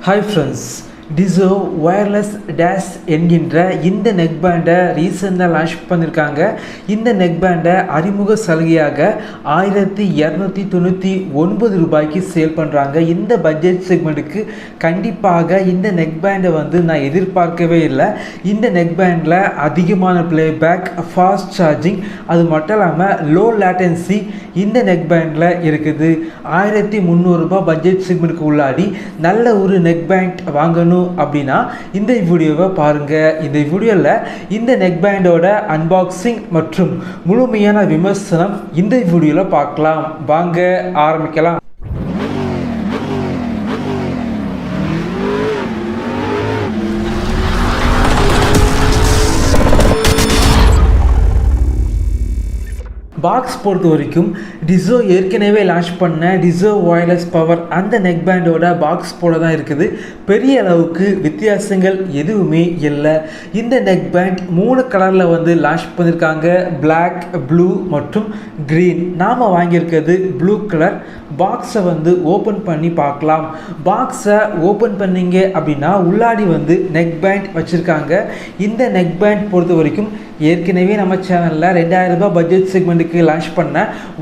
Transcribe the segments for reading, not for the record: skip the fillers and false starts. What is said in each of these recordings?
Hi friends, Dizo wireless dash என்கின்ற இந்த neck பேண்டை ரீசெண்டாக லான்ச் பண்ணியிருக்காங்க. இந்த நெக் பேண்டை அறிமுக சலுகையாக 1299 ரூபாய்க்கு சேல் பண்ணுறாங்க. இந்த பட்ஜெட் செக்மெண்ட்டுக்கு கண்டிப்பாக இந்த நெக் பேண்டை நான் எதிர்பார்க்கவே இல்லை. இந்த நெக் பேண்டில் அதிகமான பிளேபேக், ஃபாஸ்ட் சார்ஜிங், அது மட்டும் இல்லாமல் லோ லேட்டன்சி இந்த நெக் பேண்டில் இருக்குது. 1300 ரூபாய் பட்ஜெட் செக்மெண்ட்டுக்கு உள்ளாடி நல்ல ஒரு நெக் பேண்ட் வாங்கணும் அப்படின்னா இந்த வீடியோவை பாருங்க. இந்த வீடியோவில் இந்த நெக் பேண்டோட அன்பாக்சிங் மற்றும் முழுமையான விமர்சனம் இந்த வீடியோவில் பார்க்கலாம். வாங்க ஆரம்பிக்கலாம். பாக்ஸ் பொறுத்த வரைக்கும் டிசோ ஏற்கனவே லான்ச் பண்ண டிசோ வயர்லெஸ் பவர் அந்த நெக் பேண்டோட பாக்ஸ் போல தான் இருக்குது. பெரிய அளவுக்கு வித்தியாசங்கள் எதுவுமே இல்லை. இந்த நெக் பேண்ட் 3 கலரில் லான்ச் பண்ணியிருக்காங்க. பிளாக், ப்ளூ மற்றும் க்ரீன். நாம் வாங்கியிருக்கிறது ப்ளூ கலர். பாக்ஸை ஓப்பன் பண்ணி பார்க்கலாம். பாக்ஸை ஓப்பன் பண்ணிங்க அப்படின்னா உள்ளாடி நெக் பேண்ட் வச்சுருக்காங்க. இந்த நெக் பேண்ட் பொறுத்த வரைக்கும் ஏற்கனவே நம்ம சேனலில் 2000 ரூபாய் பட்ஜெட் செக்மெண்ட்டுக்கு லான்ச் பண்ண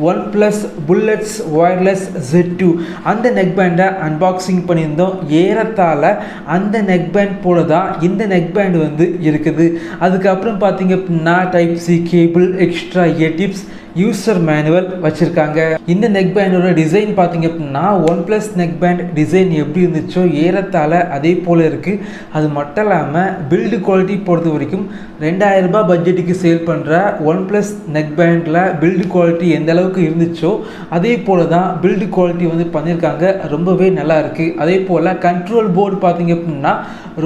OnePlus புல்லட்ஸ் வயர்லெஸ் Z2 அந்த நெக் பேண்டை அன்பாக்சிங் பண்ணியிருந்தோம். ஏறத்தாழ அந்த நெக் பேண்ட் போல தான் இந்த நெக் பேண்ட் இருக்குது. அதுக்கப்புறம் பார்த்தீங்க அப்படின்னா type C cable, extra year tips, user manual வச்சுருக்காங்க. இந்த நெக் பேண்டோட டிசைன் பார்த்தீங்க அப்படின்னா OnePlus நெக் பேண்ட் டிசைன் எப்படி இருந்துச்சோ ஏறத்தாழ அதே போல் இருக்குது. அது மட்டும் இல்லாமல் பில்டு குவாலிட்டி பொறுத்த வரைக்கும் 2000 ரூபாய் பட்ஜெட்டுக்கு சேல் பண்ணுற OnePlus நெக் பேண்டில் பில்டு குவாலிட்டி எந்த அளவுக்கு இருந்துச்சோ அதே போல் தான் பில்டு குவாலிட்டி பண்ணியிருக்காங்க. ரொம்பவே நல்லா இருக்குது. அதே போல் கண்ட்ரோல் போர்டு பார்த்தீங்க அப்படின்னா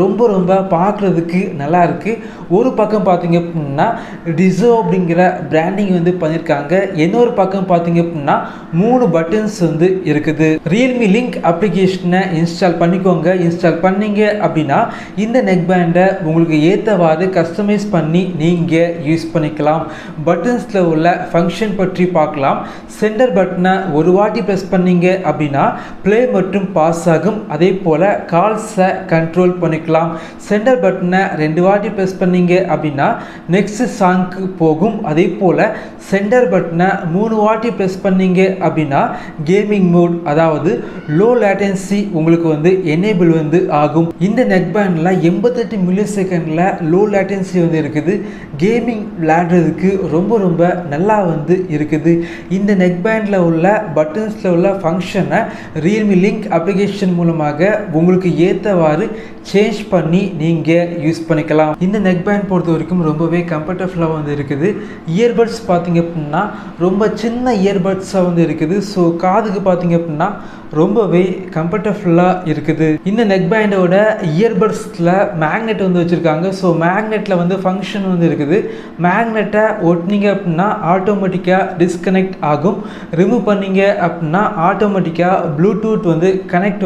ரொம்ப பார்க்குறதுக்கு நல்லா இருக்குது. ஒரு பக்கம் பார்த்தீங்க அப்படின்னா டிசோ அப்படிங்கிற பிராண்டிங் பண்ணியிருக்காங்க. இன்னொரு பக்கம் பார்த்தீங்க அப்படின்னா 3 பட்டன்ஸ் இருக்குது. realme லிங்க் அப்ளிகேஷனை இன்ஸ்டால் பண்ணிக்கோங்க. இன்ஸ்டால் பண்ணீங்க அப்படின்னா இந்த நெக் பேண்டை உங்களுக்கு ஏற்றவாறு கஸ்டமைஸ் பண்ணி நீங்கள் யூஸ் பண்ணிக்கலாம். பட்டன்ஸில் உள்ள ஃபங்க்ஷன் பற்றி பார்க்கலாம். சென்டர் பட்டனை ஒரு வாட்டி ப்ரெஸ் பண்ணீங்க அப்படின்னா ப்ளே மற்றும் பாஸ் ஆகும். அதே போல் கால்ஸை கண்ட்ரோல் பண்ணிக்கலாம். சென்டர் பட்டனை 2 வாட்டி ப்ரெஸ் பண்ணீங்க அப்படின்னா நெக்ஸ்ட் சாங்க்கு போகும். அதே போல் சென்டர் பட்டனை 3 வாட்டி ப்ரெஸ் பண்ணீங்க அப்படின்னா கேமிங் மோட், அதாவது லோ லேட்டன்சி உங்களுக்கு எனேபிள் ஆகும். இந்த நெக் பேண்டில் 88 மில்லி செகண்டில் லோ லேட்டன்சி இருக்குது. கேமிங் விளையாடுறதுக்கு ரொம்ப நல்லா இருக்குது. இந்த நெக் பேண்டில் உள்ள பட்டன்ஸில் உள்ள ஃபங்க்ஷனை realme லிங்க் அப்ளிகேஷன் மூலமாக உங்களுக்கு ஏற்றவாறு சேஞ்ச் பண்ணி நீங்கள் யூஸ் பண்ணிக்கலாம். இந்த நெக் பேண்ட் பொறுத்த வரைக்கும் ரொம்பவே கம்ஃபர்டபுளாக இருக்குது. இயர்பட்ஸ் பார்த்தீங்க அப்படின்னா ரொம்ப சின்ன இயர்பட்ஸாக இருக்குது. ஸோ காதுக்கு பார்த்தீங்க அப்படின்னா ரொம்பவே கம்ஃபர்டபுளாக இருக்குது. இந்த நெக் பேண்டோட இயர்பட்ஸில் மேக்னெட் வச்சுருக்காங்க. ஸோ மேக்னெட்டில் ஃபங்க்ஷன் இருக்குது. மேக்னெட்டை ஒட்டினீங்க அப்படின்னா ஆட்டோமேட்டிக்காக டிஸ்கனெக்ட் ஆகும். ரிமூவ் பண்ணீங்க அப்படின்னா ஆட்டோமேட்டிக்காக ப்ளூடூத் கனெக்ட்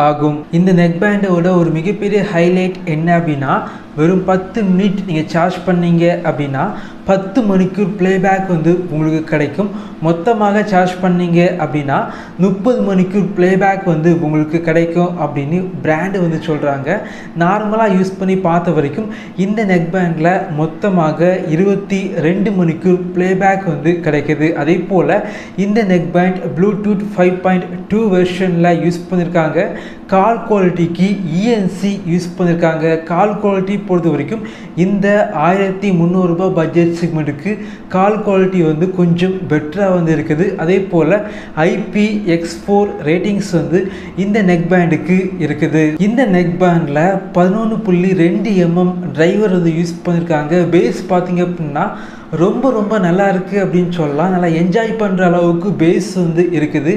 ஆகும். இந்த நெக் பேண்டோட ஒரு மிகப்பெரிய ஹைலைட் என்ன அப்படின்னா வெறும் 10 மினிட் நீங்கள் சார்ஜ் பண்ணீங்க அப்படின்னா 10 மணிக்கூர் ப்ளேபேக் உங்களுக்கு கிடைக்கும். மொத்தமாக சார்ஜ் பண்ணீங்க அப்படின்னா 30 மணிக்கூர் ப்ளேபேக் உங்களுக்கு கிடைக்கும் அப்படின்னு பிராண்டு சொல்கிறாங்க. நார்மலாக யூஸ் பண்ணி பார்த்த வரைக்கும் இந்த நெக் பேண்டில் மொத்தமாக 22 மணிக்கூர் ப்ளேபேக் கிடைக்குது. அதே போல் இந்த நெக் பேண்ட் ப்ளூடூத் 5.2 வெர்ஷனில் யூஸ் பண்ணியிருக்காங்க. கால் குவாலிட்டிக்கு ENC யூஸ் பண்ணியிருக்காங்க. கால் குவாலிட்டி பொறுத்த வரைக்கும் இந்த 1300 ரூபாய் பட்ஜெட் செக்மெண்ட்டுக்கு கால் குவாலிட்டி கொஞ்சம் பெட்டராக இருக்குது. அதே போல் IPX4 ரேட்டிங்ஸ் இந்த நெக் பேண்டுக்கு இருக்குது. இந்த நெக் பேண்டில் 11.2 mm டிரைவர் யூஸ் பண்ணியிருக்காங்க. பேஸ் பார்த்தீங்க அப்படின்னா ரொம்ப நல்லா இருக்குது அப்படின்னு சொல்லலாம். நல்லா என்ஜாய் பண்ணுற அளவுக்கு பேஸ் இருக்குது.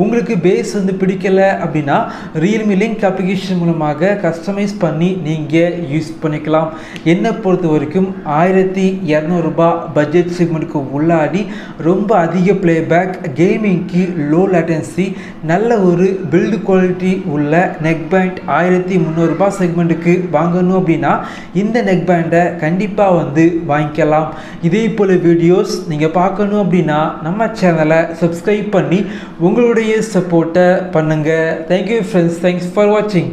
உங்களுக்கு பேஸ் பிடிக்கலை அப்படின்னா realme லிங்க் அப்ளிகேஷன் மூலமாக கஸ்டமைஸ் பண்ணி நீங்கள் யூஸ் பண்ணிக்கலாம். என்னை பொறுத்த வரைக்கும் 1200 ரூபாய் பட்ஜெட் செக்மெண்ட்டுக்கு உள்ளாடி ரொம்ப அதிக ப்ளேபேக், கேமிங்க்கு லோ லேட்டன்சி, நல்ல ஒரு பில்டு குவாலிட்டி உள்ள நெக் பேண்ட் 1300 ரூபாய் செக்மெண்ட்டுக்கு வாங்கணும் அப்படின்னா இந்த நெக் பேண்டை கண்டிப்பாக வாங்கிக்கலாம். இதே போல் வீடியோஸ் நீங்கள் பார்க்கணும் அப்படின்னா நம்ம சேனலை சப்ஸ்கிரைப் பண்ணி உங்களுடைய சப்போர்ட்டை பண்ணுங்கள். தேங்க்யூ ஃப்ரெண்ட்ஸ், தேங்க்ஸ் ஃபார் வாட்சிங்.